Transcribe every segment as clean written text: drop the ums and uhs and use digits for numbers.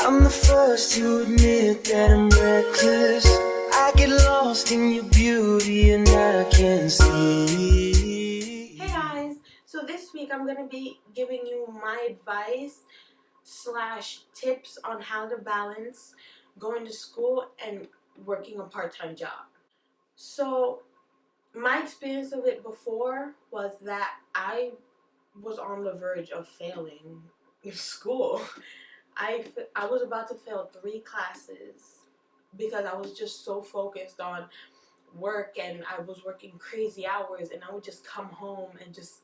I'm the first to admit that I'm reckless. I get lost in your beauty and I can see. Hey guys, so this week I'm going to be giving you my advice / tips on how to balance going to school and working a part-time job. So my experience of it before was that I was on the verge of failing in school. I was about to fail 3 classes because I was just so focused on work, and I was working crazy hours, and I would just come home and just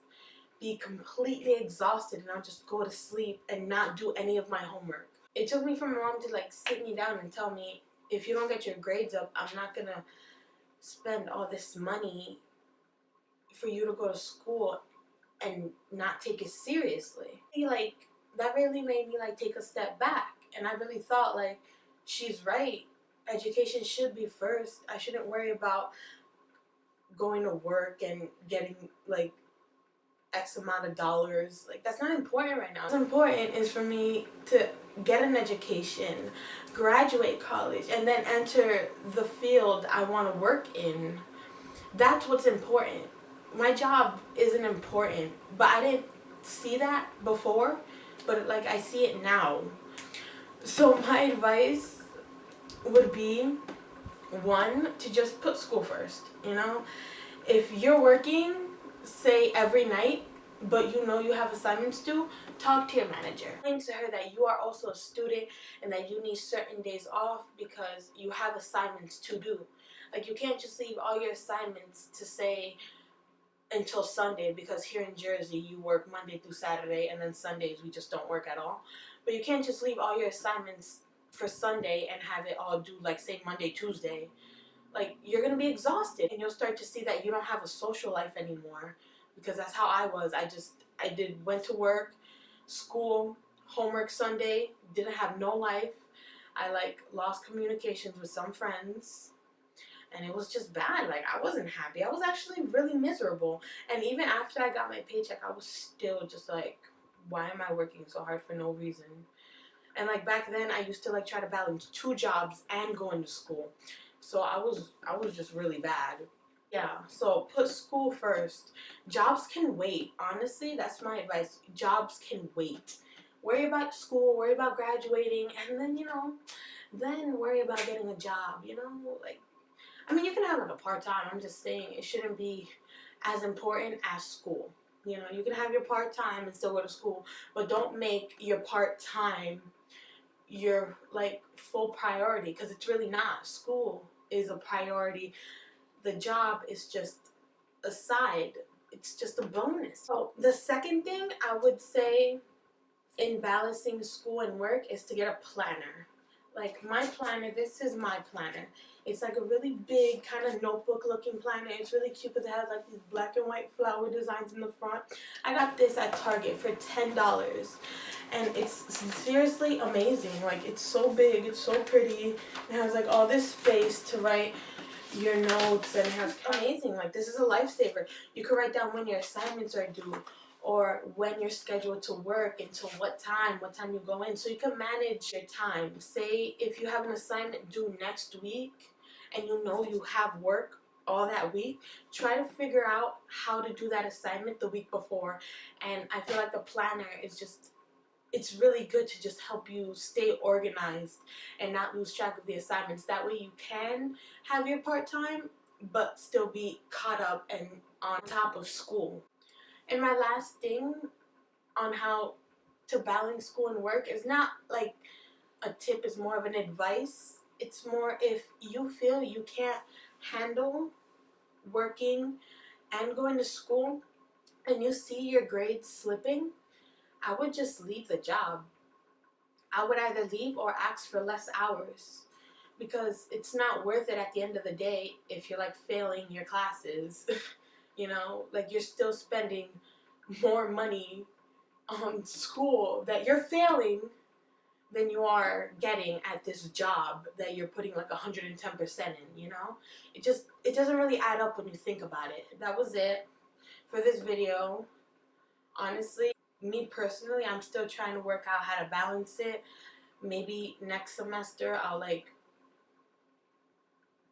be completely exhausted, and I'll just go to sleep and not do any of my homework. It took me for my mom to like sit me down and tell me, if you don't get your grades up, I'm not gonna spend all this money for you to go to school and not take it seriously. Like, that really made me like take a step back, and I really thought like, she's right. Education should be first. I shouldn't worry about going to work and getting like X amount of dollars. Like, that's not important right now. What's important is for me to get an education, graduate college, and then enter the field I want to work in. That's what's important. My job isn't important, but I didn't see that before, but like I see it now. So my advice would be, 1, to just put school first. If you're working, say every night, but you know you have assignments due, talk to your manager. Explain to her that you are also a student and that you need certain days off because you have assignments to do. Like, you can't just leave all your assignments to say until Sunday, because here in Jersey you work Monday through Saturday, and then Sundays we just don't work at all. But you can't just leave all your assignments for Sunday and have it all due, like, say Monday, Tuesday. Like, you're gonna be exhausted, and you'll start to see that you don't have a social life anymore, because that's how I was. Went to work, school, homework Sunday, didn't have no life. I like lost communications with some friends, and it was just bad. Like, I wasn't happy. I was actually really miserable. And even after I got my paycheck, I was still just like, why am I working so hard for no reason? And like, back then I used to like try to balance 2 jobs and going to school. So I was just really bad. Yeah, so put school first. Jobs can wait. Honestly, that's my advice. Jobs can wait. Worry about school, worry about graduating, and then, then worry about getting a job, Like, I mean, you can have like a part-time. I'm just saying it shouldn't be as important as school. You can have your part-time and still go to school, but don't make your part-time your like full priority, because it's really not. School is a priority. The job is just a side. It's just a bonus. So the second thing I would say in balancing school and work is to get a planner. Like, my planner, this is my planner. It's like a really big kind of notebook looking planner. It's really cute because it has like these black and white flower designs in the front. I got this at Target for $10, and it's seriously amazing. Like, it's so big, it's so pretty. It has like all this space to write your notes, and it has amazing. Like, this is a lifesaver. You can write down when your assignments are due, or when you're scheduled to work, until what time you go in, so you can manage your time. Say if you have an assignment due next week and you have work all that week, try to figure out how to do that assignment the week before. And I feel like the planner is it's really good to just help you stay organized and not lose track of the assignments. That way you can have your part-time but still be caught up and on top of school. And my last thing on how to balance school and work is not like a tip, it's more of an advice. It's more, if you feel you can't handle working and going to school and you see your grades slipping, I would just leave the job. I would either leave or ask for less hours, because it's not worth it at the end of the day if you're like failing your classes. Like, you're still spending more money on school that you're failing than you are getting at this job that you're putting like 110% in. It doesn't really add up when you think about it. That was it for this video. Honestly, me personally, I'm still trying to work out how to balance it. maybe next semester I'll like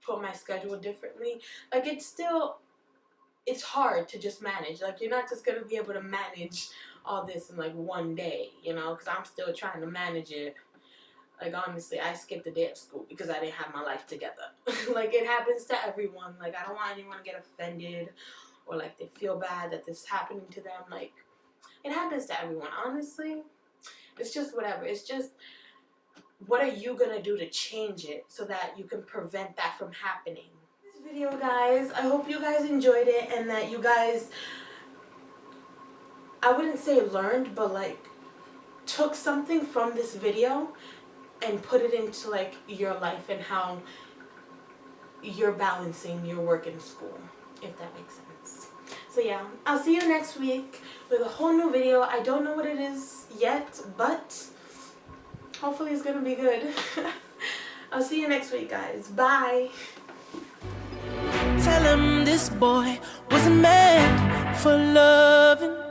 put my schedule differently. Like it's hard to just manage. Like you're not just gonna be able to manage all this in like one day, you know, because I'm still trying to manage it. Like honestly, I skipped a day of school because I didn't have my life together. Like it happens to everyone. Like I don't want anyone to get offended or like they feel bad that this is happening to them. Like it happens to everyone, honestly. It's just whatever. It's just, what are you gonna do to change it so that you can prevent that from happening? This video, guys, I hope you guys enjoyed it and that you guys, I wouldn't say learned, but like took something from this video and put it into like your life and how you're balancing your work and school, if that makes sense. So yeah, I'll see you next week with a whole new video. I don't know what it is yet, but hopefully it's gonna be good. I'll see you next week, guys. Bye. Tell him this boy wasn't meant for loving.